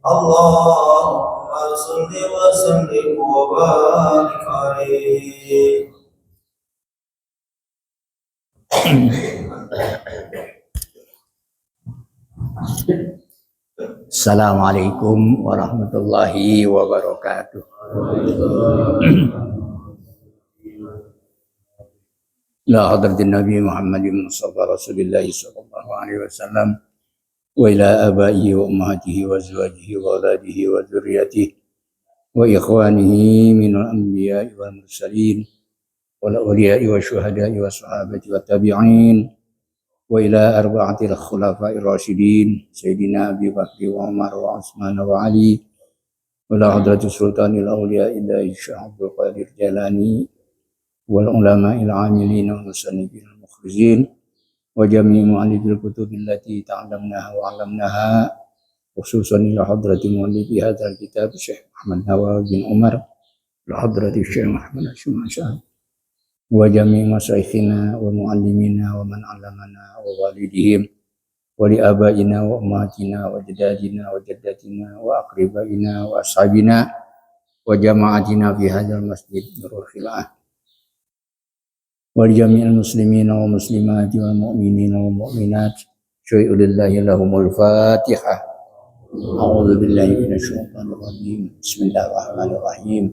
اللهم صل وسلم وبارك عليه. Assalamualaikum warahmatullahi wabarakatuh. La hadratin Nabi Muhammadin Mustafa Rasulillah sallallahu alaihi wasallam wa ila abaihi wa ummahatihi wa azwajihi wa auladihi wa dzurriyyatihi wa ikhwanihi minal anbiya'i wal mursalin wal awliya'i wa syuhada'i wa sahabati wa tabi'in wa ila arba'atil khulafa'ir rasyidin sayyidina Abi Bakr wa Umar wa Utsman wa Ali wa la hadratus sultanil awliya'i Syekh Abdul Qadir Jalani wal ulama'il amilin wal musannifin al mukhrizin wa jami' mu'allifil kutubil lati ta'allamnaha wa 'allamnaha khususan ila hadrati mu'allifi hadzal kitab Syekh Muhammad Nawawi bin Umar ila hadrati Syekh Muhammad Hashim Asy'ari wa jami' masyayikhina wa mu'allimina wa man 'allamana wa walidihim wa li abaina wa ummatina wa jaddadina wa jaddatina wa aqribaina wa ashabina wa jama'atina fi hadzal masjid Nurul Khilah wal jami'il muslimina wa muslimati wal mu'minina wal mu'minat syai'u lillahi lahumul fatihah. A'udzu billahi minasyaitonir rajim. Bismillahirrahmanirrahim.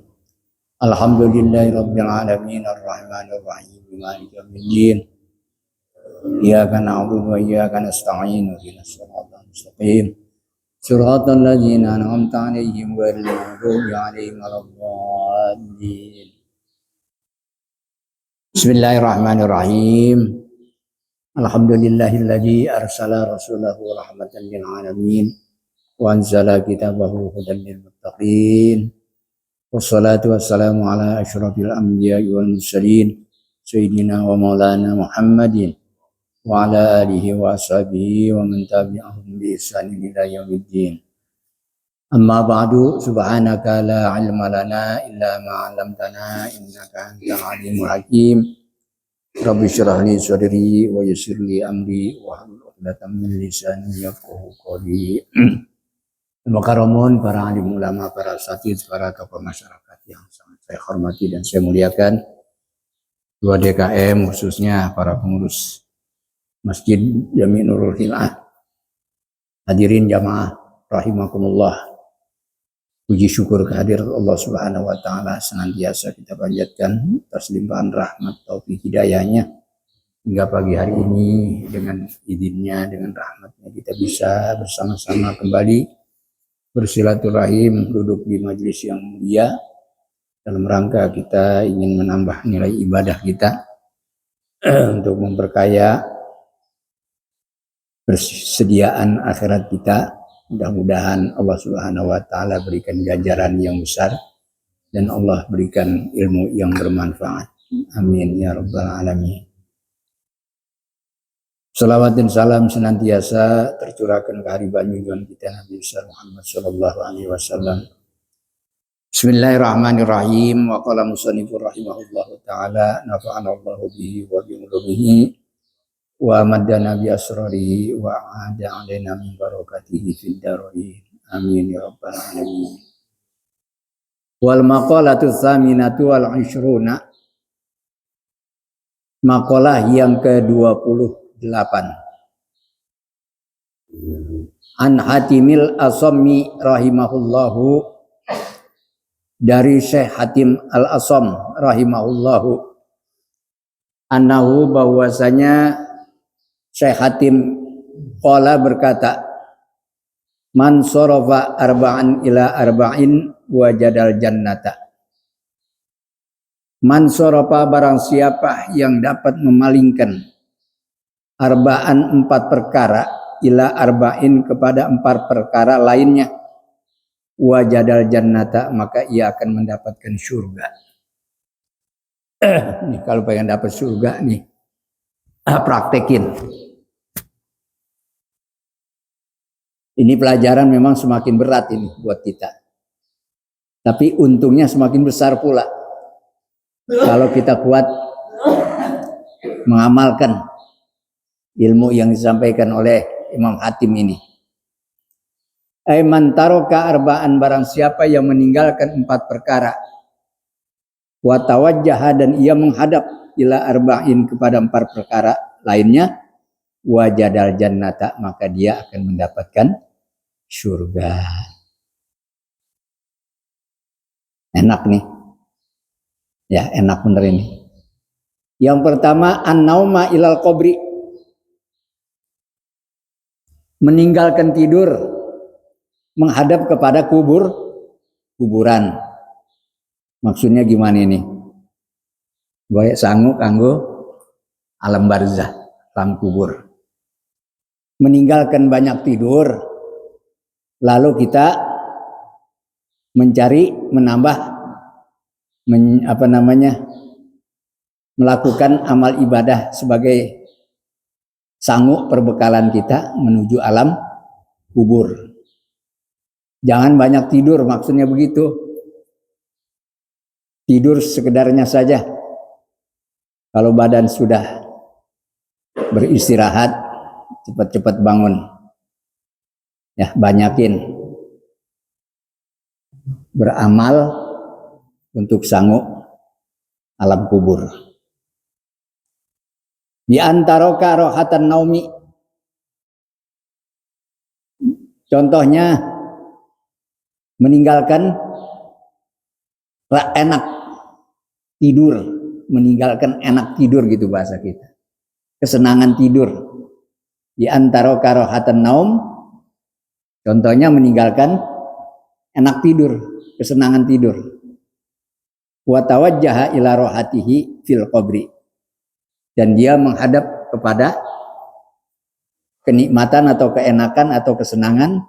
Alhamdulillahi rabbil alamin arrahmanir rahim maliki yaumiddin. Iyyaka na'budu wa iyyaka nasta'in ihdinas siratal mustaqim. Siratal ladzina an'amta 'alaihim ghairil maghdubi 'alaihim waladdallin. Bismillahirrahmanirrahim. Alhamdulillahilladzi arsala rasulahu rahmatan lil alamin wa anzala kitabahu hudan lil muttaqin. Wassalatu wassalamu ala asyrafil anbiya'i wal mursalin sayyidina wa maulana Muhammadin wa ala alihi wa ashabihi wa man tabi'ahum bi ihsanin ila yaumiddin. Amma ba'du, subhanaka la ilma lana illa ma 'allamtana innaka antal alimul hakim. Rabbi shrah li sadri wa yassir li amri wa hlul 'uqdatam min lisani yafqahu qawli. Al-Mukarramun, para alim ulama, para asatidz, para tokoh masyarakat yang sangat saya hormati dan saya muliakan. Dua DKM khususnya para pengurus Masjid Jami' Nurul Khilah. Hadirin jamaah rahimakumullah. Puji syukur kehadirat Allah Subhanahu wa taala senantiasa kita panjatkan atas limpahan rahmat taufik hidayahnya hingga pagi hari ini dengan izinnya dengan rahmatnya kita bisa bersama-sama kembali bersilaturahim duduk di majelis yang mulia dalam rangka kita ingin menambah nilai ibadah kita untuk memperkaya persediaan akhirat kita. Mudah-mudahan Allah Subhanahu wa taala berikan ganjaran yang besar dan Allah berikan ilmu yang bermanfaat. Amin ya rabbal alamin. Salawat dan salam senantiasa tercurahkan ke hariban junjungan kita Nabi besar Muhammad sallallahu alaihi wasallam. Bismillahirrahmanirrahim. Wa qala musannifur rahimahullahu taala nafa'ana Allahu bihi wa bi ulumihi wa madana bi asrarihi wa ada alaina min barakatihi fid darain. Amin ya rabbal alamin. Wal maqalatu tsaminatu wal 'ishruna. Maqalah yang ke-28. An Hatimil Asammi rahimahullahu, dari Syekh Hatim Al-Asam rahimahullahu, annahu bahwasanya Syekh Hatim qala berkata, man sarafa arba'an ila arba'in wajadal jannata. Man sarafa barang siapa yang dapat memalingkan arba'an 4 perkara ila arba'in kepada 4 perkara lainnya, wajadal jannata maka ia akan mendapatkan surga. Nih kalau pengen dapat surga nih praktekin. Ini pelajaran memang semakin berat ini buat kita. Tapi untungnya semakin besar pula. Kalau kita kuat mengamalkan ilmu yang disampaikan oleh Imam Hatim ini. Man taroka arba'an, barang siapa yang meninggalkan 4 perkara. Wa tawajjaha, dan ia menghadap ila arba'in, kepada 4 perkara lainnya. Wajadal jannata, maka dia akan mendapatkan surga. Enak nih. Ya, enak bener ini. Yang pertama, an-nauma ilal qabri, meninggalkan tidur, menghadap kepada kuburan. Maksudnya gimana ini? Gue sanggup kanggo alam barzah, alam kubur. Meninggalkan banyak tidur, lalu kita mencari, menambah, melakukan amal ibadah sebagai sanggup perbekalan kita menuju alam kubur. Jangan banyak tidur, maksudnya begitu. Tidur sekedarnya saja. Kalau badan sudah beristirahat, cepat-cepat bangun. Ya, banyakin beramal untuk sanggup alam kubur. Di antara karohatan naumi, contohnya meninggalkan enak tidur, meninggalkan enak tidur gitu bahasa kita. Kesenangan tidur. Di antara karohatan naum, contohnya meninggalkan enak tidur, kesenangan tidur. Wa tawajjaha ila rohatihi fil qabri, dan dia menghadap kepada kenikmatan atau keenakan atau kesenangan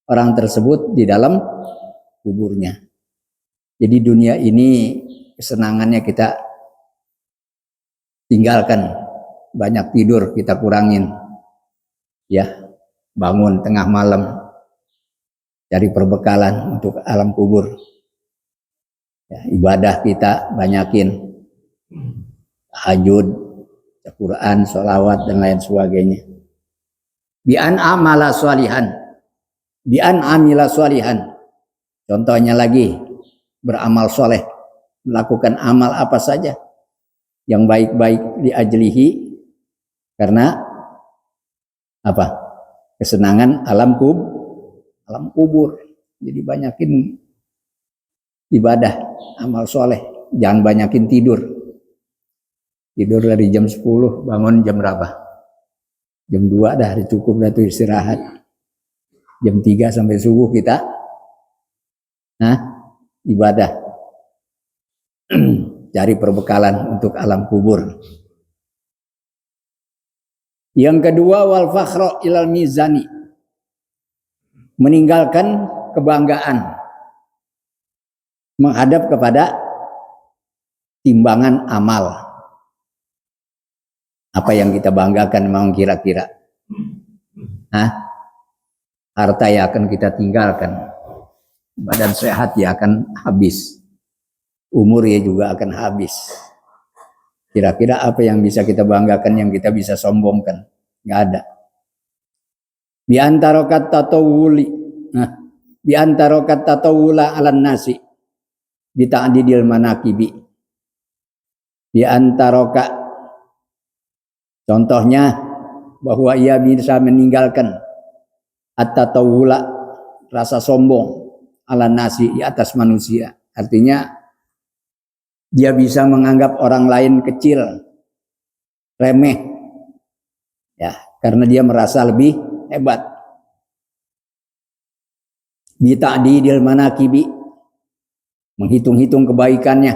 orang tersebut di dalam kuburnya. Jadi dunia ini kesenangannya kita tinggalkan, banyak tidur kita kurangin. Ya, bangun tengah malam, cari perbekalan untuk alam kubur. Ya, ibadah kita banyakin, tahajud, Quran, sholawat, dan lain sebagainya. Bi'an amala sholihan, bi'an amila sholihan. Contohnya lagi, beramal soleh, melakukan amal apa saja yang baik-baik di ajlihi, karena apa? Kesenangan alam kubur. Jadi banyakin ibadah, amal soleh, jangan banyakin tidur. Tidur dari jam 10, bangun jam berapa? Jam 2 dah cukup, dah tuh istirahat. Jam 3 sampai subuh kita ibadah. Cari perbekalan untuk alam kubur. Yang kedua, wal fakhra ilal mizani, meninggalkan kebanggaan, menghadap kepada timbangan amal. Apa yang kita banggakan memang kira-kira? Harta yang akan kita tinggalkan, badan sehat ya akan habis, umur ya juga akan habis. Kira-kira apa yang bisa kita banggakan, yang kita bisa sombongkan? Nggak ada. Bi antara kata tawuli, bi antara kata tawula alan nasi, bi ta'didil manakibi. Bi antara, contohnya bahwa ia bisa meninggalkan at-tatawula, rasa sombong, ala nasi, di atas manusia. Artinya dia bisa menganggap orang lain kecil, remeh, ya, karena dia merasa lebih hebat. Bi ta'didil manakibi, menghitung-hitung kebaikannya.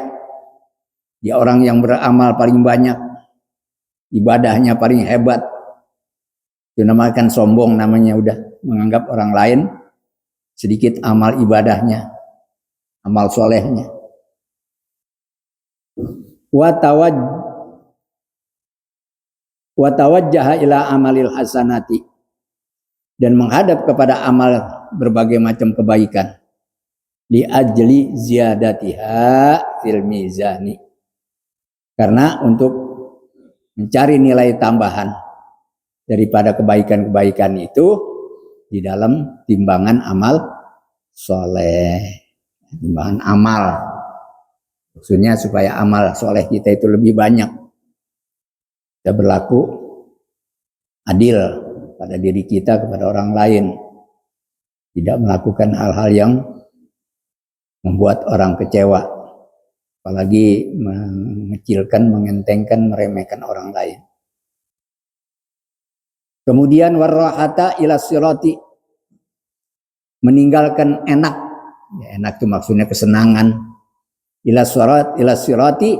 Dia orang yang beramal paling banyak, ibadahnya paling hebat. Itu namakan sombong, namanya udah menganggap orang lain sedikit amal ibadahnya, amal solehnya. Wa tawajjaha ila amalil hasanati, dan menghadap kepada amal berbagai macam kebaikan. Li ajli ziyadatiha fil mizani, karena untuk mencari nilai tambahan daripada kebaikan-kebaikan itu di dalam timbangan amal soleh. Timbangan amal. Maksudnya supaya amal soleh kita itu lebih banyak. Kita berlaku adil pada diri kita, kepada orang lain. Tidak melakukan hal-hal yang membuat orang kecewa. Apalagi mengecilkan, mengentengkan, meremehkan orang lain. Kemudian warrahata ila sirati, meninggalkan enak. Ya, enak itu maksudnya kesenangan. Ila sirati,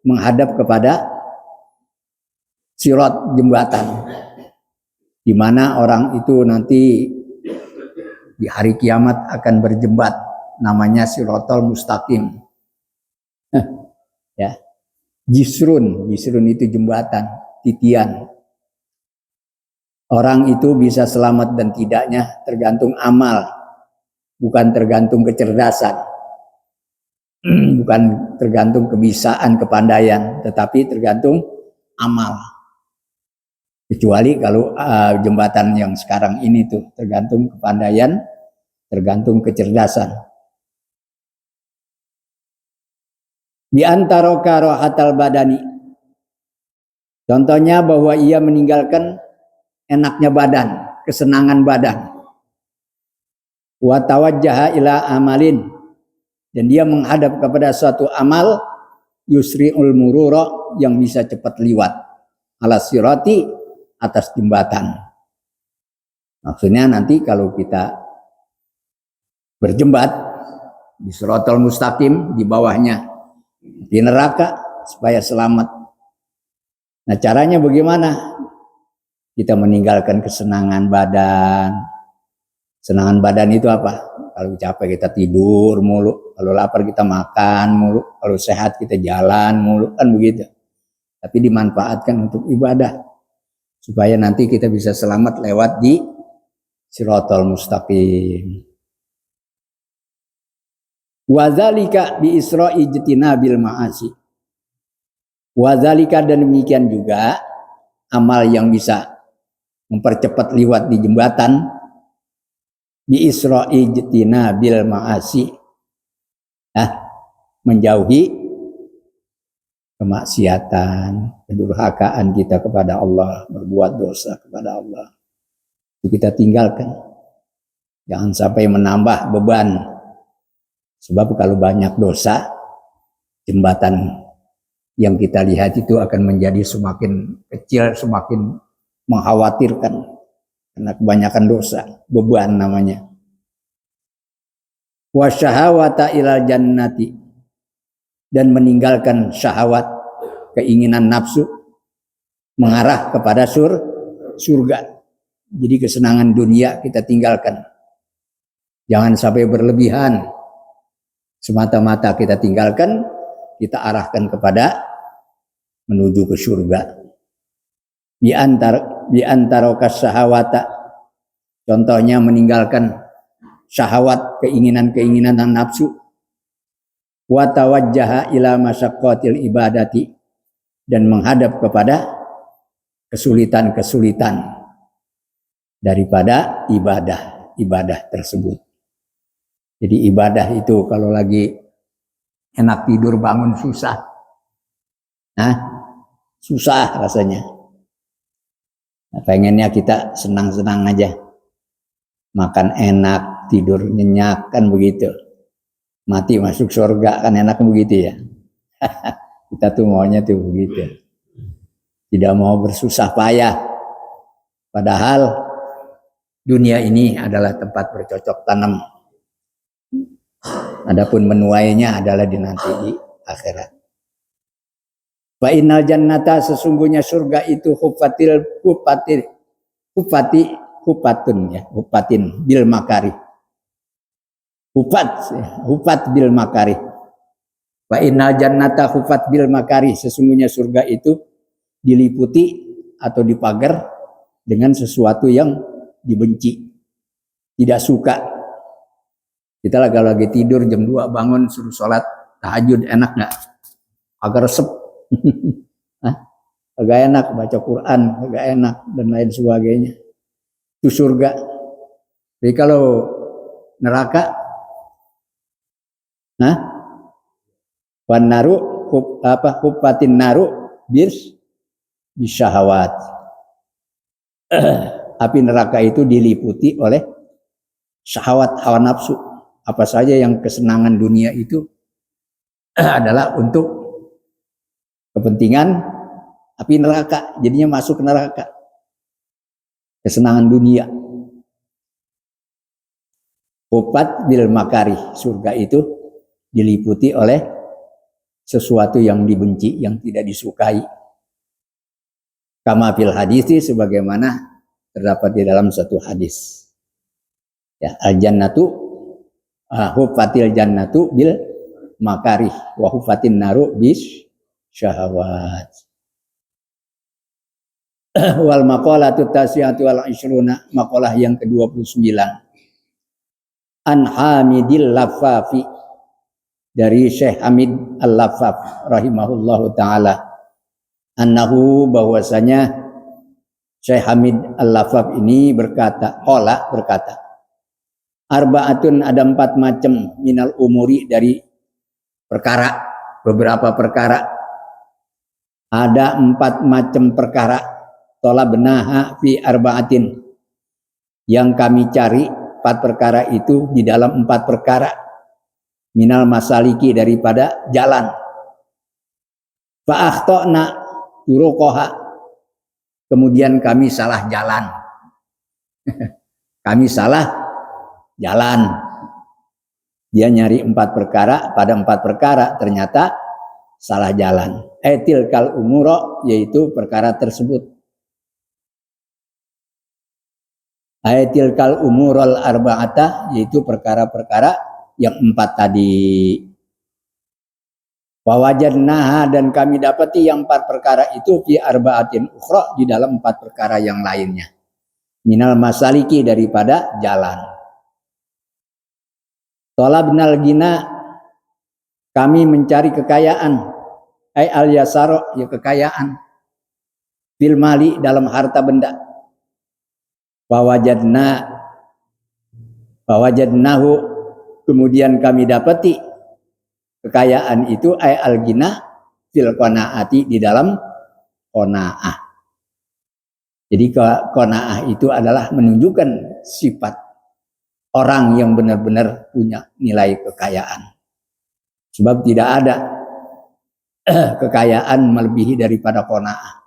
menghadap kepada sirat, jembatan. Di mana orang itu nanti di hari kiamat akan berjembat, namanya siratal mustaqim. Ya. Jisrun itu jembatan, titian. Orang itu bisa selamat dan tidaknya tergantung amal, bukan tergantung kecerdasan, bukan tergantung kebisaan, kepandaian, tetapi tergantung amal. Kecuali kalau jembatan yang sekarang ini tuh tergantung kepandaian, tergantung kecerdasan. Di antara karohatal badani. Contohnya bahwa ia meninggalkan enaknya badan, kesenangan badan. Wa tawajjaha ila amalin, dan dia menghadap kepada suatu amal yusri'ul murura, yang bisa cepat liwat, ala sirati, atas jembatan. Maksudnya nanti kalau kita berjembat di siratal mustaqim, di bawahnya di neraka, supaya selamat. Nah, caranya bagaimana? Kita meninggalkan kesenangan badan. Senangan badan itu apa? Kalau capek kita tidur mulu, kalau lapar kita makan mulu, kalau sehat kita jalan mulu, kan begitu. Tapi dimanfaatkan untuk ibadah, supaya nanti kita bisa selamat lewat di siratal mustaqim. Wadzalika bi isra'i jtinabil ma'asi. Wadzalika, dan demikian juga amal yang bisa mempercepat liwat di jembatan, bi isra'i jtinabil ma'asi. Menjauhi kemaksiatan, kedurhakaan kita kepada Allah, berbuat dosa kepada Allah. Itu kita tinggalkan. Jangan sampai menambah beban. Sebab kalau banyak dosa, jembatan yang kita lihat itu akan menjadi semakin kecil, semakin mengkhawatirkan. Karena kebanyakan dosa, beban namanya. Wa syahawata ilal jannati, dan meninggalkan syahwat, keinginan nafsu, mengarah kepada surga. Jadi kesenangan dunia kita tinggalkan. Jangan sampai berlebihan. Semata-mata kita tinggalkan, kita arahkan kepada menuju ke surga. Di antara syahawata, contohnya meninggalkan syahwat, keinginan-keinginan nafsu. Wa tawajjaha ila masyaqqatil ibadati, dan menghadap kepada kesulitan-kesulitan daripada ibadah tersebut. Jadi ibadah itu kalau lagi enak tidur bangun susah. Susah rasanya. Nah, pengennya kita senang-senang aja. Makan enak, tidur nyenyak, kan begitu. Mati masuk surga, kan enak begitu ya. Kita tuh maunya tuh begitu. Tidak mau bersusah payah. Padahal dunia ini adalah tempat bercocok tanam. Adapun menuainya adalah nanti di akhirat. Fa innal jannata, sesungguhnya surga itu hufatin bil makari. Hufat bil makari. Fa innal jannata hufat bil makari, sesungguhnya surga itu diliputi atau dipagar dengan sesuatu yang dibenci, tidak suka. Kita kalau lagi tidur jam 2 bangun suruh sholat tahajud, enak nggak? Agak resep. Agak enak baca Quran, agak enak dan lain sebagainya. Itu surga. Jadi kalau neraka, wan naru hufatin naru bisyahawat. Api neraka itu diliputi oleh syahwat, hawa nafsu. Apa saja yang kesenangan dunia itu adalah untuk kepentingan api neraka, jadinya masuk ke neraka. Kesenangan dunia. Hufat bil makari, surga itu diliputi oleh sesuatu yang dibenci, yang tidak disukai. Kama fil hadisi, sebagaimana terdapat di dalam satu hadis. Ya, al-jannatu hufatil jannatu bil makarih wa hufatin naru bis syahawat. Wal maqalatu tasiyatu wal ishruna, maqalah yang ke-29. An Hamidil Lafafi, dari Syekh Hamid Al-Lafaf rahimahullahu taala, annahu, bahwasanya Syekh Hamid Al-Lafaf ini berkata, arba'atun, ada 4 macam, minal umuri, dari perkara, beberapa perkara. Ada 4 macam perkara, tolabnaha fi arba'atin, yang kami cari 4 perkara itu di dalam 4 perkara, minal masaliki, daripada jalan. Fa akhtana turuqaha, kemudian kami salah jalan. Kami salah jalan. Dia nyari 4 perkara, pada 4 perkara ternyata salah jalan. Tilkal umuro, yaitu perkara tersebut. Tilkal umurul arba'ata, yaitu perkara-perkara yang 4 tadi. Wa wajadnaha, dan kami dapati yang 4 perkara itu fi arba'atin ukhra, di dalam 4 perkara yang lainnya. Minal masaliki, daripada jalan. Talabnal gina, kami mencari kekayaan. Al yasaro, ya kekayaan. Fil mali, dalam harta benda. Wawajadnahu, kemudian kami dapati kekayaan itu al gina fil qanaati, di dalam qanaah. Jadi qanaah itu adalah menunjukkan sifat orang yang benar-benar punya nilai kekayaan. Sebab tidak ada kekayaan melebihi daripada qanaah.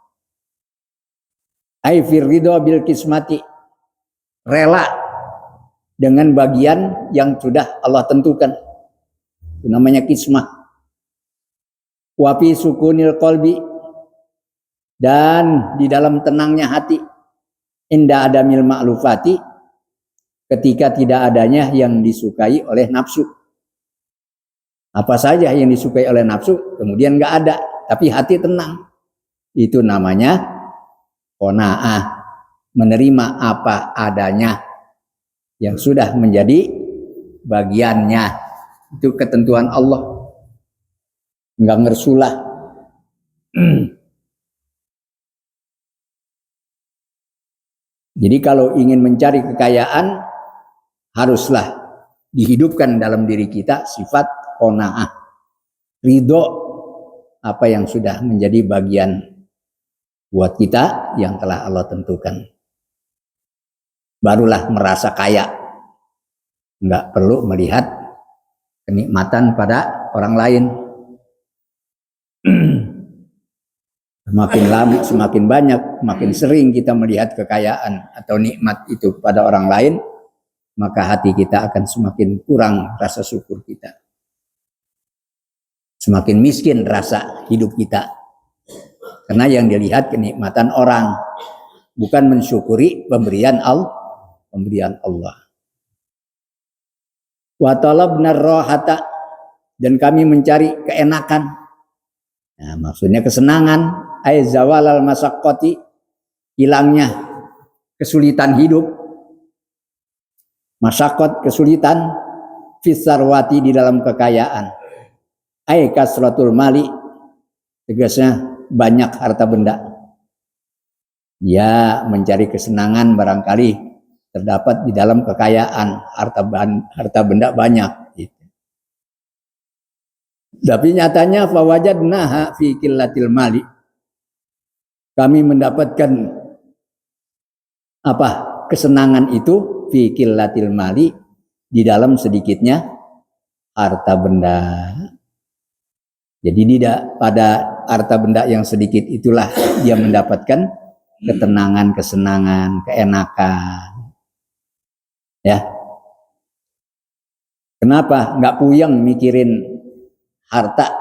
Ai fir ridho bil kismati, rela dengan bagian yang sudah Allah tentukan. Itu namanya kismah. Wa fi sukunil qalbi, dan di dalam tenangnya hati. Inda adamil ma'lufati, ketika tidak adanya yang disukai oleh nafsu. Apa saja yang disukai oleh nafsu kemudian enggak ada, tapi hati tenang. Itu namanya qanaah, menerima apa adanya yang sudah menjadi bagiannya. Itu ketentuan Allah, enggak ngersulah. Jadi kalau ingin mencari kekayaan, haruslah dihidupkan dalam diri kita sifat qanaah, ridho apa yang sudah menjadi bagian buat kita yang telah Allah tentukan. Barulah merasa kaya. Enggak perlu melihat kenikmatan pada orang lain. Semakin lama, semakin banyak, makin sering kita melihat kekayaan atau nikmat itu pada orang lain, maka hati kita akan semakin kurang rasa syukur kita. Semakin miskin rasa hidup kita. Karena yang dilihat kenikmatan orang, bukan mensyukuri pemberian Allah. Wa talabna rohata, dan kami mencari keenakan. Nah, maksudnya kesenangan. Ay zawalal masaqqati, hilangnya kesulitan hidup. Masaqqat, kesulitan. Fisarwati, di dalam kekayaan. Ay kasratul mali, tegasnya banyak harta benda. Ya, mencari kesenangan barangkali terdapat di dalam kekayaan, harta benda banyak. Gitu. Tapi nyatanya fawajadnaha fi qillatil mali. Kami mendapatkan apa? Kesenangan itu fi qillatil mali, di dalam sedikitnya harta benda. Jadi tidak pada harta benda yang sedikit itulah dia mendapatkan ketenangan, kesenangan, keenakan. Ya. Kenapa? Nggak puyeng mikirin harta,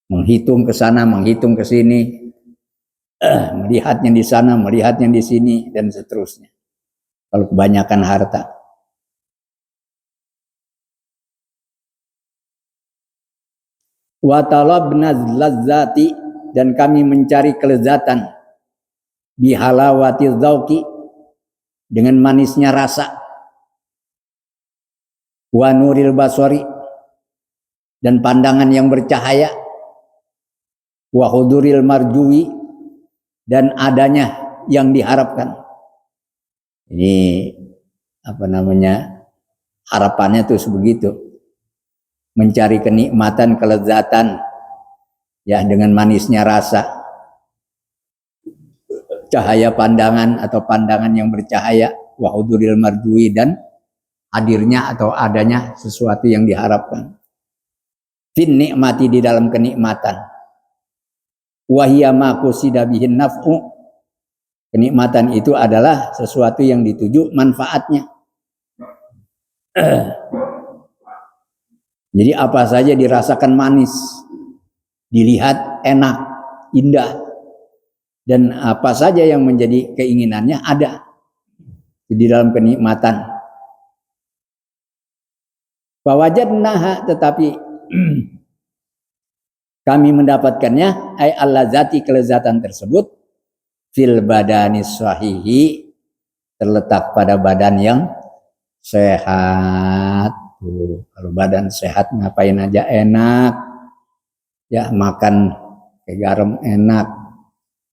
menghitung ke sana, menghitung ke sini, melihatnya di sana, melihatnya di sini, dan seterusnya. Kalau kebanyakan harta. Wa talabna lazzati, dan kami mencari kelezatan bihalawati dzauqi, dengan manisnya rasa, wa nuril basari, dan pandangan yang bercahaya, wa huduril marjui, dan adanya yang diharapkan. Ini apa namanya, harapannya tuh sebegitu, mencari kenikmatan, kelezatan, ya, dengan manisnya rasa, cahaya pandangan atau pandangan yang bercahaya, wa huduril marjui, dan hadirnya atau adanya sesuatu yang diharapkan. Fin nikmati, di dalam kenikmatan. Wahiyya ma qusida bihin naf'u, kenikmatan itu adalah sesuatu yang dituju manfaatnya. Jadi apa saja dirasakan manis, dilihat enak, indah, dan apa saja yang menjadi keinginannya ada di dalam kenikmatan. Fawajadnaha, tetapi kami mendapatkannya, ay allazati, kelezatan tersebut, fil badanis sahihi, terletak pada badan yang sehat. Tuh, kalau badan sehat ngapain aja enak, ya, makan kayak garam enak,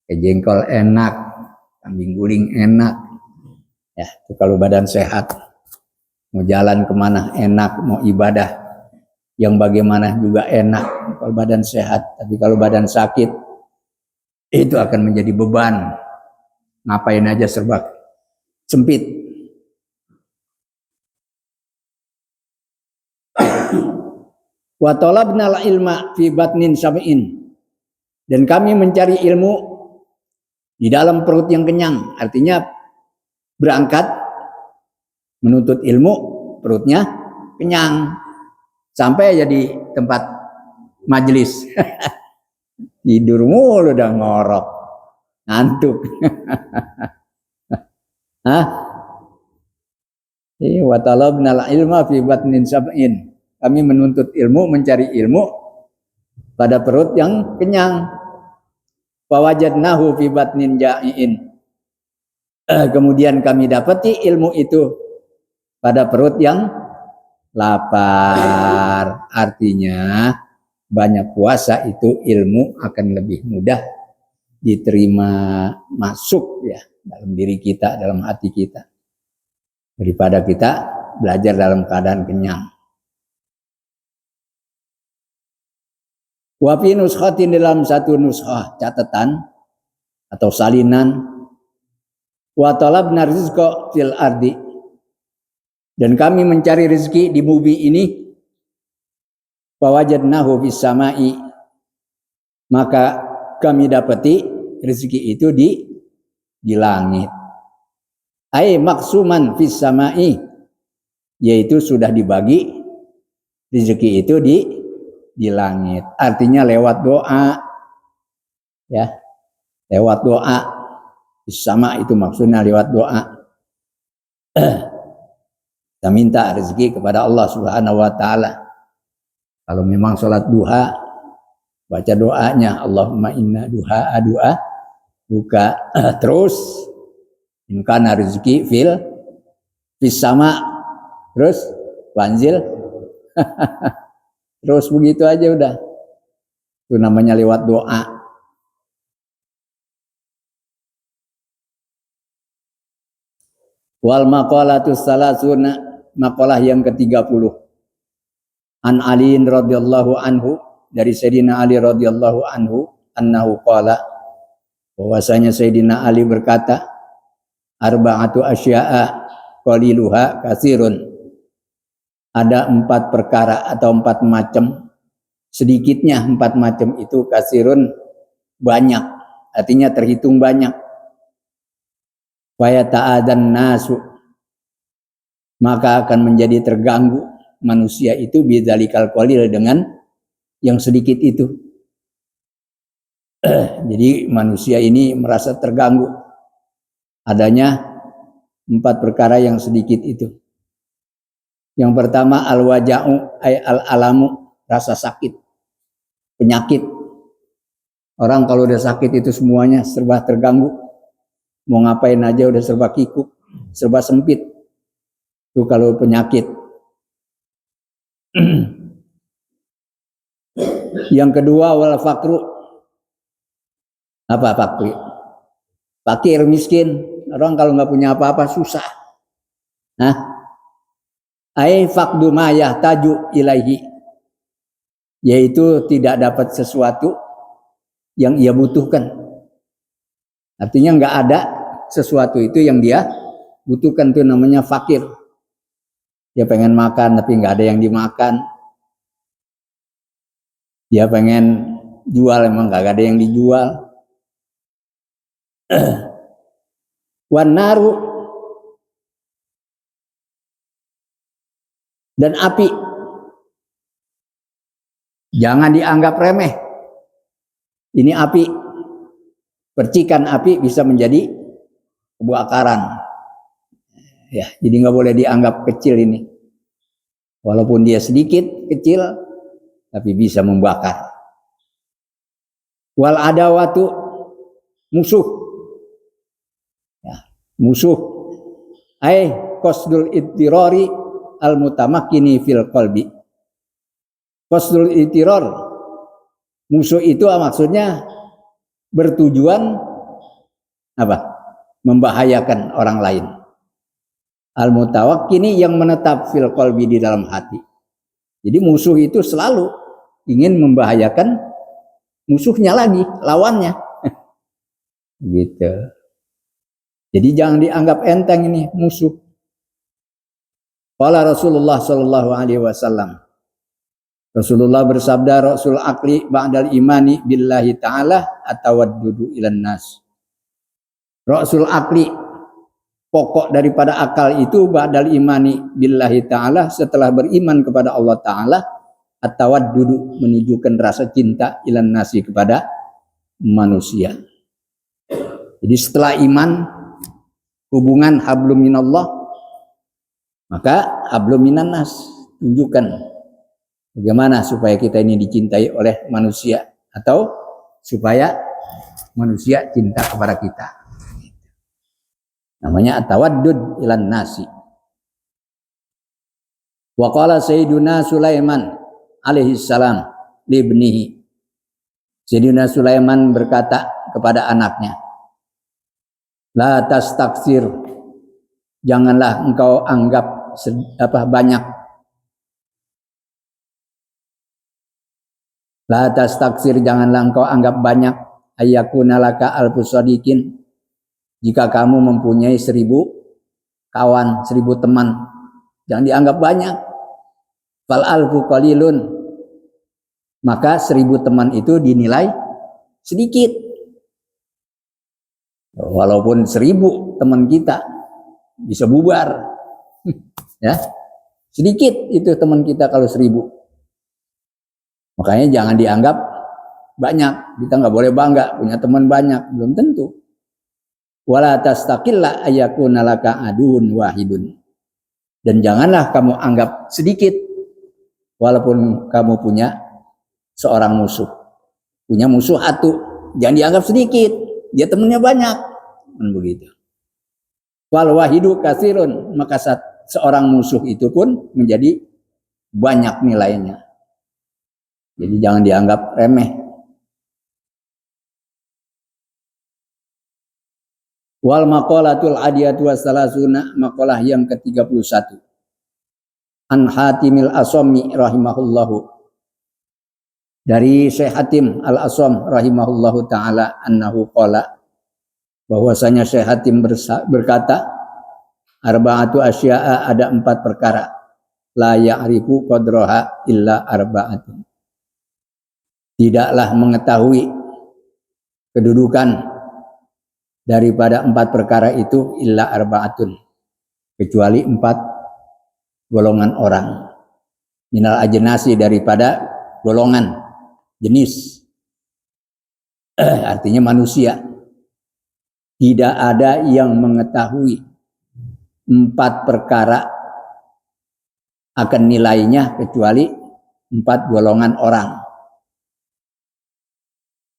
kayak jengkol enak, kambing guling enak, ya, itu kalau badan sehat. Mau jalan kemana enak, mau ibadah yang bagaimana juga enak kalau badan sehat. Tapi kalau badan sakit, itu akan menjadi beban, ngapain aja serba sempit. Wa talabna ilma fi batnin sab'in, dan kami mencari ilmu di dalam perut yang kenyang. Artinya berangkat menuntut ilmu, perutnya kenyang, sampai jadi tempat majelis tidur mulu, udah ngorok, ngantuk. Wa talabna ilma fi batnin sab'in, kami menuntut ilmu, mencari ilmu pada perut yang kenyang. Fawajadnahu fi batnin ja'iin, kemudian kami dapati ilmu itu pada perut yang lapar. Artinya banyak puasa itu ilmu akan lebih mudah diterima, masuk, ya, dalam diri kita, dalam hati kita, daripada kita belajar dalam keadaan kenyang. Wa fi nuskhatin, dalam satu nuskhah catatan atau salinan, wa talabna rizqa fil ardi, dan kami mencari rezeki di bumi ini, fawajadnahu fis samai, maka kami dapati rezeki itu di langit. Ai maksuman fis samai, yaitu sudah dibagi rezeki itu di langit. Artinya lewat doa, ya, lewat doa. Sama itu maksudnya lewat doa. Kita minta rezeki kepada Allah Subhanahu wa taala. Kalau memang sholat duha, baca doanya, Allahumma inna duha buka terus, in kana rezeki fis sama, terus wanzil. Terus begitu aja udah. Itu namanya lewat doa. Wal maqalatus salasuna, maqalah yang ke-30. An Ali radhiyallahu anhu, dari Sayyidina Ali radhiyallahu anhu, annahu qala, bahwasanya Sayyidina Ali berkata, arba'atu asya'a qaliluha katsirun. Ada 4 perkara atau 4 macam, sedikitnya 4 macam itu katsirun banyak, artinya terhitung banyak. Wa yata'adan nasu, maka akan menjadi terganggu manusia itu bidzalikal qalil, dengan yang sedikit itu. Jadi manusia ini merasa terganggu adanya 4 perkara yang sedikit itu. Yang pertama al-waja'u ay al-alamu, rasa sakit, penyakit. Orang kalau udah sakit itu semuanya serba terganggu. Mau ngapain aja udah serba kikuk, serba sempit. Itu kalau penyakit. Yang kedua wal fakru. Apa fakir? Fakir, miskin. Orang kalau nggak punya apa-apa susah. Nah, ai faqdu ma yahtaju ilaihi, yaitu tidak dapat sesuatu yang ia butuhkan. Artinya nggak ada sesuatu itu yang dia butuhkan, itu namanya fakir. Dia pengen makan tapi nggak ada yang dimakan. Dia pengen jual emang nggak ada yang dijual. Wan naru, dan api jangan dianggap remeh. Ini api, percikan api bisa menjadi kebakaran. Ya, jadi nggak boleh dianggap kecil ini. Walaupun dia sedikit kecil, tapi bisa membakar. Wal adawatu, musuh. Ya, musuh. Ai qasdul ittirari al mutamakkini fil qalbi. Qasdul ittirar, musuh itu maksudnya bertujuan apa? Membahayakan orang lain. Al mutawakkini, yang menetap fil qalbi, di dalam hati. Jadi musuh itu selalu ingin membahayakan musuhnya lagi, lawannya. Gitu. Jadi jangan dianggap enteng ini musuh. Qala Rasulullah sallallahu alaihi wasallam. Rasulullah bersabda, Rasul akli ba'dal imani billahi ta'ala atawaddudu ilan nas. Rasul akli, pokok daripada akal itu, ba'dal imani billahi ta'ala, setelah beriman kepada Allah Ta'ala, atawaddudu, menunjukkan rasa cinta, ilan nasi, kepada manusia. Jadi setelah iman, hubungan hablum minallah, maka hablum minan nas, tunjukkan bagaimana supaya kita ini dicintai oleh manusia, atau supaya manusia cinta kepada kita. Namanya atawaddud ilan nasi. Wa qala Sayyiduna Sulaiman alaihi salam li ibnihi. Sayyidina Sulaiman berkata kepada anaknya, la tastaksir, janganlah engkau anggap banyak. La tastaksir, janganlah engkau anggap banyak. Ayyakuna laka alfu sadiqin, jika kamu mempunyai 1000 kawan, 1000 teman, jangan dianggap banyak. Fal alfu qalilun, maka 1000 teman itu dinilai sedikit. Walaupun 1000 teman kita bisa bubar, ya, sedikit itu teman kita kalau 1000. Makanya jangan dianggap banyak. Kita nggak boleh bangga punya teman banyak, belum tentu. Wala tastaqilla ayyakuna laka adun wahidun, dan janganlah kamu anggap sedikit walaupun kamu punya seorang musuh, punya musuh satu, jangan dianggap sedikit, dia temannya banyak, kan begitu. Wal wahidu katsirun, maka seorang musuh itu pun menjadi banyak nilainya. Jadi jangan dianggap remeh. Wal maqalatul adiyatu wassalasuna, maqalah yang ke-31. An Hatimil Asami rahimahullahu, dari Syekh Hatim Al-Asam rahimahullahu taala, annahu qala, bahwasanya Syekh Hatim berkata, arba'atu asya'a, ada 4 perkara, la ya'rifu qadraha illa arba'atun, tidaklah mengetahui kedudukan daripada 4 perkara itu illa arba'atun, kecuali 4 golongan orang, minal ajnasi, daripada golongan jenis, artinya manusia. Tidak ada yang mengetahui 4 perkara akan nilainya kecuali 4 golongan orang.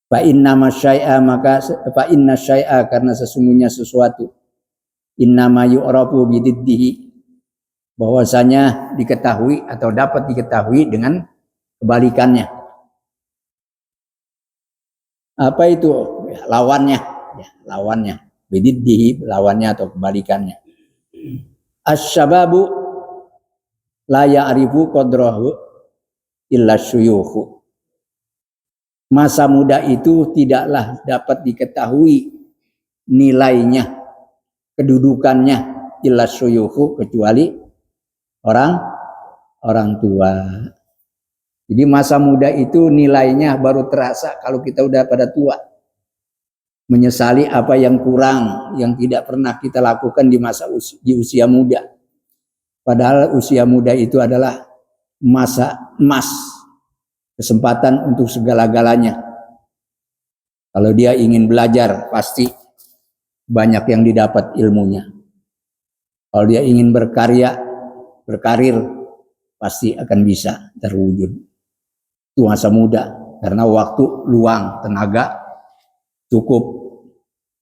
Fa inna syai'a, maka fa inna syai'a, karena sesungguhnya sesuatu, innama yu'rafu bididdihi, bahwasanya diketahui atau dapat diketahui dengan kebalikannya. Apa itu? Lawannya, ya, lawannya. Bididdihi, lawannya atau kebalikannya. Asy-syababu la ya'rifu qadrahu illa syuyukhu. Masa muda itu tidaklah dapat diketahui nilainya, kedudukannya, illa syuyukhu, kecuali orang tua. Jadi masa muda itu nilainya baru terasa kalau kita udah pada tua. Menyesali apa yang kurang, yang tidak pernah kita lakukan di usia muda. Padahal usia muda itu adalah masa emas, kesempatan untuk segala-galanya. Kalau dia ingin belajar, pasti banyak yang didapat ilmunya. Kalau dia ingin berkarir, pasti akan bisa terwujud. Itu masa muda, karena waktu luang, tenaga cukup,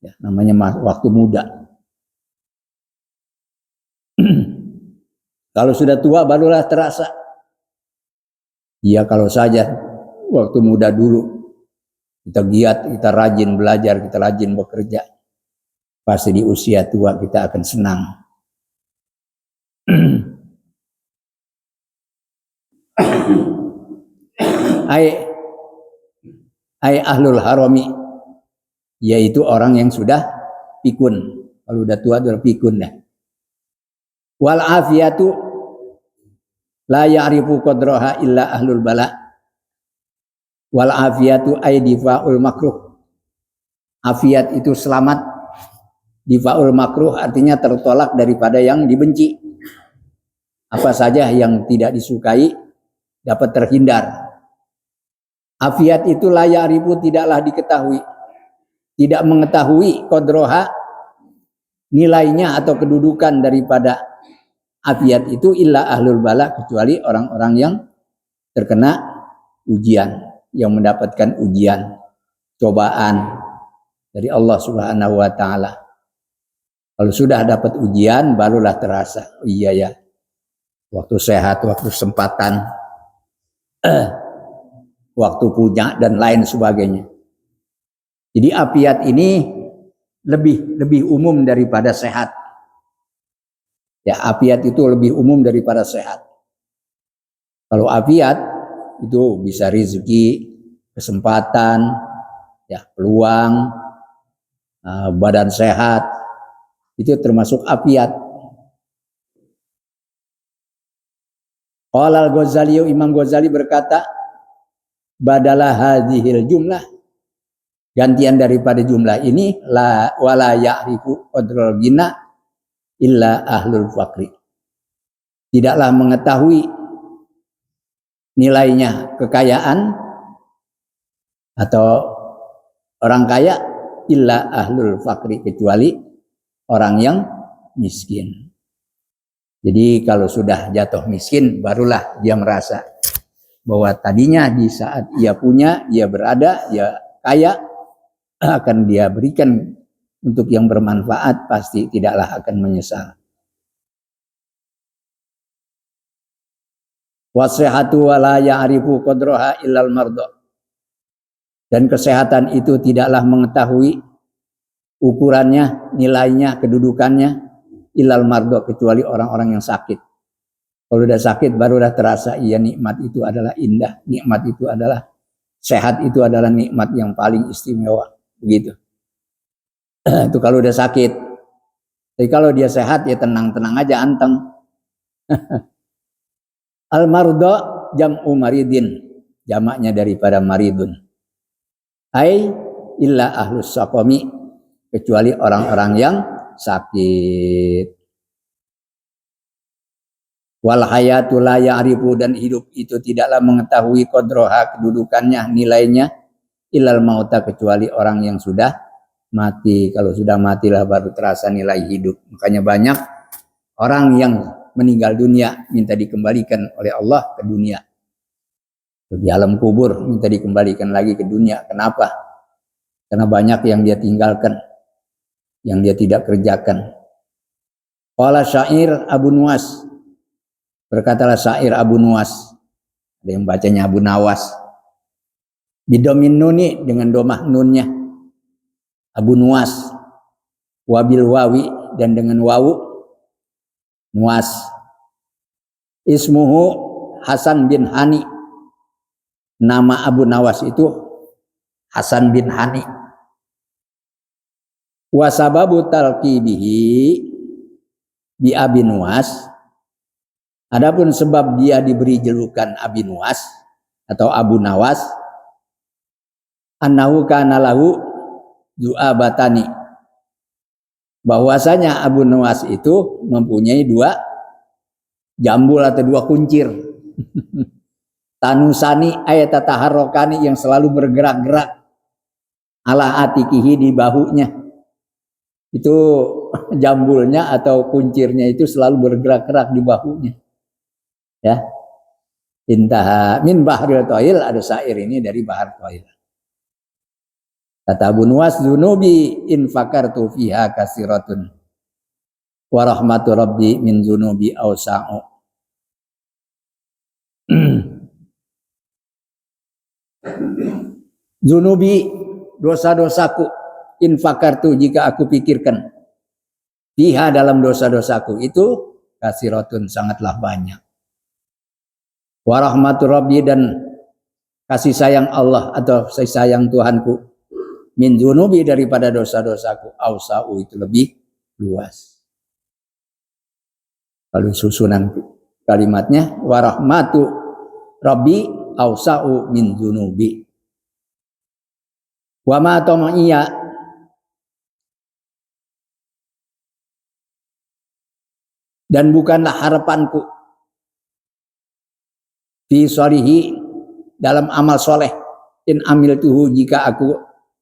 ya, namanya waktu muda. Kalau sudah tua barulah terasa. Ya, kalau saja waktu muda dulu kita giat, kita rajin belajar, kita rajin bekerja, pasti di usia tua kita akan senang. Ai ahlul harami, yaitu orang yang sudah pikun. Kalau udah tua udah pikun dah. Wal afiyatu la ya'rifu qadraha illa ahlul bala. Wal afiyatu ay difa'ul makruh. Afiat itu selamat. Difa'ul makruh artinya tertolak daripada yang dibenci. Apa saja yang tidak disukai dapat terhindar. Afiat itu la ya'rifu, tidaklah diketahui, tidak mengetahui qadraha, nilainya atau kedudukan daripada afiat itu illa ahlul bala, kecuali orang-orang yang terkena ujian, yang mendapatkan ujian, cobaan dari Allah Subhanahu wa taala. Kalau sudah dapat ujian barulah terasa, oh iya ya, waktu sehat, waktu kesempatan, waktu punya dan lain sebagainya. Jadi afiat ini lebih umum daripada sehat. Ya, afiat itu lebih umum daripada sehat. Kalau afiat itu bisa rezeki, kesempatan, ya, peluang, badan sehat, itu termasuk afiat. Qala al-Ghazali, Imam Ghazali berkata, badalah hadhil jumlah, gantian daripada jumlah ini, la wala ya'rifu qadral ghina illa ahlul faqri. Tidaklah mengetahui nilainya kekayaan atau orang kaya illa ahlul faqri, kecuali orang yang miskin. Jadi kalau sudah jatuh miskin barulah dia merasa bahwa tadinya di saat ia punya, ia berada, ia kaya, akan dia berikan untuk yang bermanfaat, pasti tidaklah akan menyesal. Wasihatu wala ya'rifu qadraha illal mardha. Dan kesehatan itu tidaklah mengetahui ukurannya, nilainya, kedudukannya, ilal mardo, kecuali orang-orang yang sakit. Kalau udah sakit baru udah terasa, iya nikmat itu adalah indah, nikmat itu adalah sehat, itu adalah nikmat yang paling istimewa, begitu. Itu kalau udah sakit. Tapi kalau dia sehat ya tenang-tenang aja, anteng. Al mardo jam'u maridin, jamaknya daripada maridun. Ai illa ahlus saqami, kecuali orang-orang yang sakit. Wal hayatu la ya'rifu, dan hidup itu tidaklah mengetahui qadroha, kedudukannya, nilainya, ilal mauta, kecuali orang yang sudah mati. Kalau sudah matilah baru terasa nilai hidup. Makanya banyak orang yang meninggal dunia minta dikembalikan oleh Allah ke dunia. Di alam kubur minta dikembalikan lagi ke dunia. Kenapa? Karena banyak yang dia tinggalkan, yang dia tidak kerjakan. Qala syair Abu Nuwas, berkatalah syair Abu Nuwas, ada yang bacanya Abu Nawas, bidomin nuni, dengan domah nunnya, Abu Nuwas, wabil wawi, dan dengan wawu Nuwas. Ismuhu Hasan bin Hani, nama Abu Nawas itu Hasan bin Hani. Wa sababu talqibihi bi Abi Nuwas, adapun sebab dia diberi julukan Abi Nuwas atau Abu Nawas, annahu kana lahu du'abatani, bahwasanya Abu Nuwas itu mempunyai dua jambul atau dua kuncir. Tanusani ayat taharrokani, yang selalu bergerak-gerak, ala atikihi, di bahunya. Itu jambulnya atau kuncirnya itu selalu bergerak-gerak di bahunya. Ya. Intaha min bahril toil, ada syair ini dari Bahar Toil. Kata Abu Nuwas, zunubi in fakartu fiha kasiratun wa rahmatu rabbi min zunubi awsa'u. Zunubi, dosa-dosaku, infakartu, jika aku pikirkan, fiha, dalam dosa-dosaku itu, kasiratun, sangatlah banyak. Warahmatu rabbi, dan kasih sayang Allah atau kasih sayang Tuhanku, min zunubi, daripada dosa-dosaku, awsa'u, itu lebih luas. Lalu susunan kalimatnya, warahmatu rabbi awsa'u min zunubi. Wa ma tamaiya, dan bukanlah harapanku, fi sholihi, dalam amal soleh, in amil tuhu, jika aku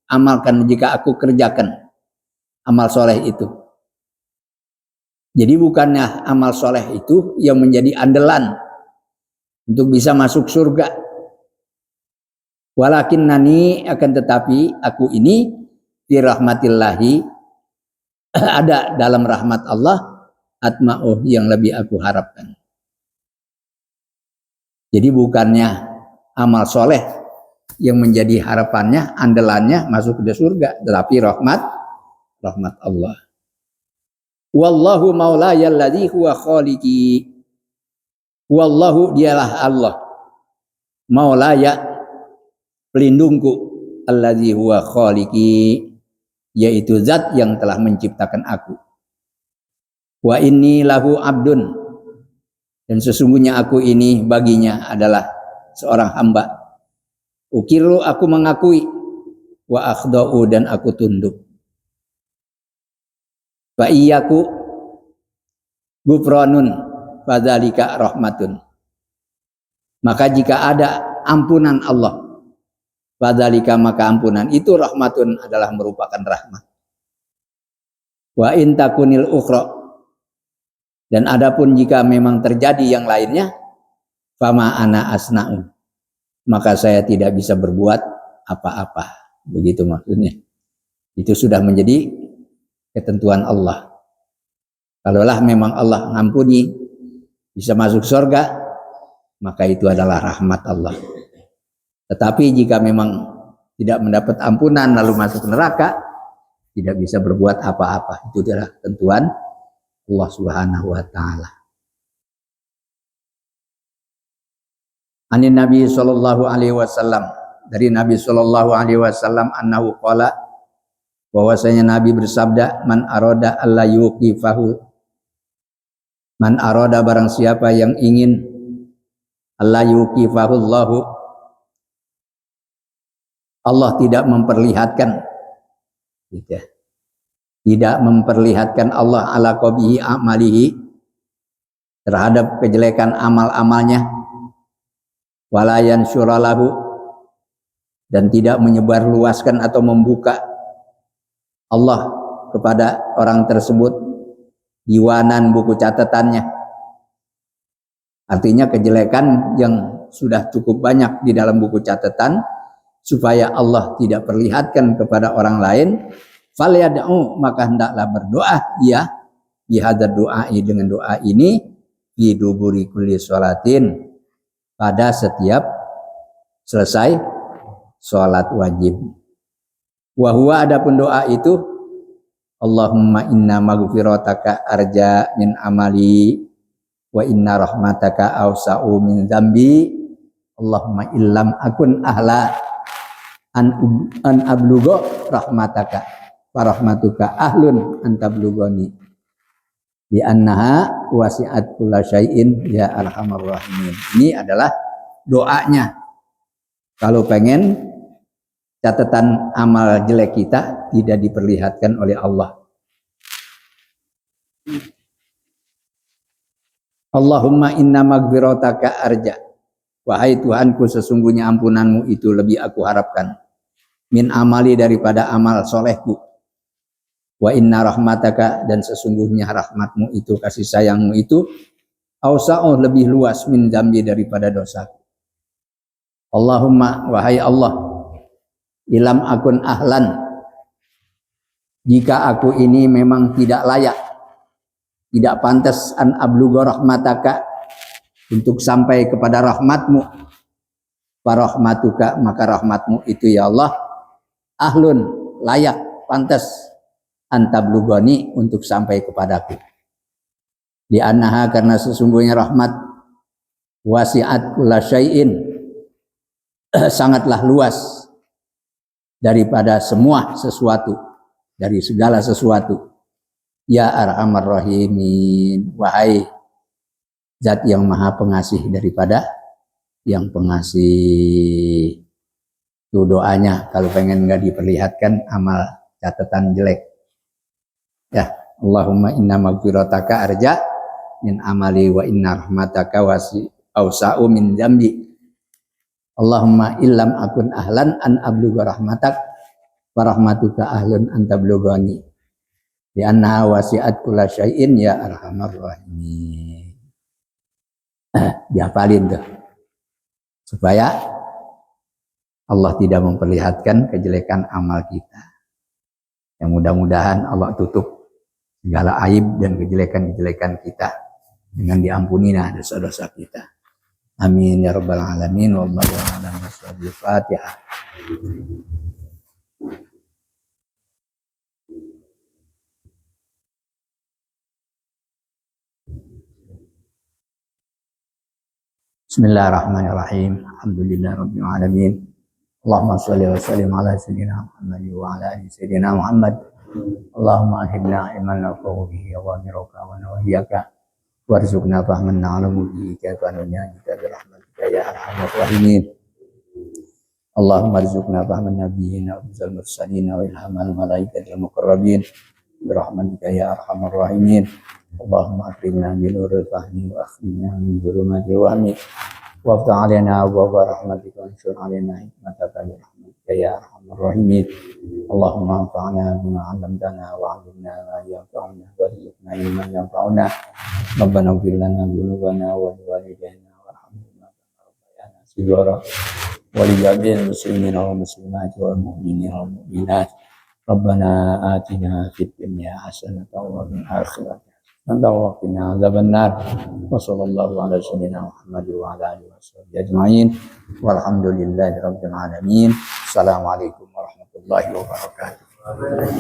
amalkan, jika aku kerjakan amal soleh itu. Jadi bukannya amal soleh itu yang menjadi andalan untuk bisa masuk surga. Walakin nani, akan tetapi aku ini fi rahmatillahi, ada dalam rahmat Allah, atma'uh, yang lebih aku harapkan. Jadi bukannya amal soleh yang menjadi harapannya, andalannya masuk ke surga, tetapi rahmat Allah. Wallahu maulaya alladzi huwa khaliqi. Wallahu, dialah Allah, maulaya, pelindungku, alladzi huwa khaliqi, yaitu zat yang telah menciptakan aku. Wa inni lahu abdun, dan sesungguhnya aku ini baginya adalah seorang hamba. Ukiru, aku mengakui, wa akhda'u, dan aku tunduk. Wa iyyaku gufranun fadzalika rahmatun, maka jika ada ampunan Allah, fadzalika, maka ampunan itu, rahmatun, adalah merupakan rahmat. Wa in takunil ukhra, dan adapun jika memang terjadi yang lainnya, fama ana asna'u, maka saya tidak bisa berbuat apa-apa. Begitu maksudnya. Itu sudah menjadi ketentuan Allah. Kalaulah memang Allah ngampuni, bisa masuk surga, maka itu adalah rahmat Allah. Tetapi jika memang tidak mendapat ampunan lalu masuk neraka, tidak bisa berbuat apa-apa. Itu adalah ketentuan Allah Subhanahu wa taala. Anin Nabi sallallahu alaihi wasallam, dari Nabi sallallahu alaihi wasallam annahu qala, bahwasanya Nabi bersabda, man arada alla yuqifahu, man arada barang siapa yang ingin alla yuqifahu Allahu, Allah tidak memperlihatkan, gitu ya, tidak memperlihatkan Allah ala qabihi amalihi, terhadap kejelekan amal-amalnya, walayan syuralahu, dan tidak menyebarluaskan atau membuka Allah kepada orang tersebut diwan buku catatannya. Artinya kejelekan yang sudah cukup banyak di dalam buku catatan, supaya Allah tidak perlihatkan kepada orang lain, falyad'u, maka hendaklah berdoa ya bihadzal du'ai, dengan doa ini, fi duburi kulli sholatin, pada setiap selesai sholat wajib. Wa huwa, adapun doa itu, Allahumma inna maghfirataka arja min amali wa inna rahmataka awsa'u min dzambi, Allahumma illam akun ahla an ablugo rahmataka wa rahmatuka ahlun an tablugoni bi annaha wasi'at kulla syai'in ya arhamar rahimin. Ini adalah doanya kalau pengen catatan amal jelek kita tidak diperlihatkan oleh Allah. Allahumma inna maghfirataka arja, wahai Tuhanku, sesungguhnya ampunanmu itu lebih aku harapkan, min amali, daripada amal solehku, wa inna rahmataka, dan sesungguhnya rahmatmu itu, kasih sayangmu itu, awsa'u, lebih luas, min dzambi, daripada dosaku. Allahumma, wahai Allah, ilam akun ahlan, jika aku ini memang tidak layak, tidak pantas, an ablugha rahmataka, untuk sampai kepada rahmatmu, farahmatuka, maka rahmatmu itu ya Allah, ahlun, layak, pantas, antablugoni, untuk sampai kepadaku. Di annaha, karena sesungguhnya rahmat, wasi'at kulla syai'in, sangatlah luas daripada semua sesuatu, dari segala sesuatu. Ya arhamar rahimin, wahai zat yang maha pengasih daripada yang pengasih. Itu doanya kalau pengen nggak diperlihatkan amal catatan jelek. Ya, Allahumma inna maghfirataka arja min amali wa inna rahmataka awsa'u min dzambi. Allahumma illam akun ahlan an ablugha rahmatak wa rahmatuka ahlun an tablughani di annaha wasi'at kulla syai'in ya arhamar rahimin. Dihafalin tuh supaya Allah tidak memperlihatkan kejelekan amal kita. Yang mudah-mudahan Allah tutup segala aib dan kejelekan-kejelekan kita dengan diampuninya dosa-dosa kita. Amin ya rabbal alamin. Wallahu a'lam bishawab. Fatihah. Bismillahirrahmanirrahim. Alhamdulillahirabbil alamin. Allahumma shalli wa sallim ala sayyidina Muhammad wa ala ali sayyidina Muhammad. Allahumma ahidna ilman nafa'u bihi wa miraka wa nawiyaka warzuqna fahman na'lamu bihi kaifa nunajika bi rahmatika ya arhamar rahimin. Allahumma arzuqna fahman nabiyina wa bizal mursalin wa ilhamal malaikatil muqarrabin bi rahmatika ya arhamar rahimin. Allahumma akrimna bi nuril fahmi wa akhrijna min dhulumatil wahmi waftah alaina abwaaba rahmatika wanshur alaina hikmataka bi rahmatika ya arhamar rahimin. Allahumma anfa'na bima 'allamtana wa 'allimna ma yanfa'una warzuqna ilman yanfa'una. Rabbana ighfir lana dhunubana wa liwalidayna warhamna kama rabbayana shighara wa li jami'il muslimina wal muslimat wal mu'minina wal mu'minat. Rabbana atina fid dunya hasanatan wa fil akhirati hasanatan wa qina adzabannar. Wa sallallahu ala sayyidina Muhammad wa ala alihi washabbihi ajma'in. Walhamdulillahi rabbil alamin. Assalamualaikum warahmatullahi wabarakatuh. Amin.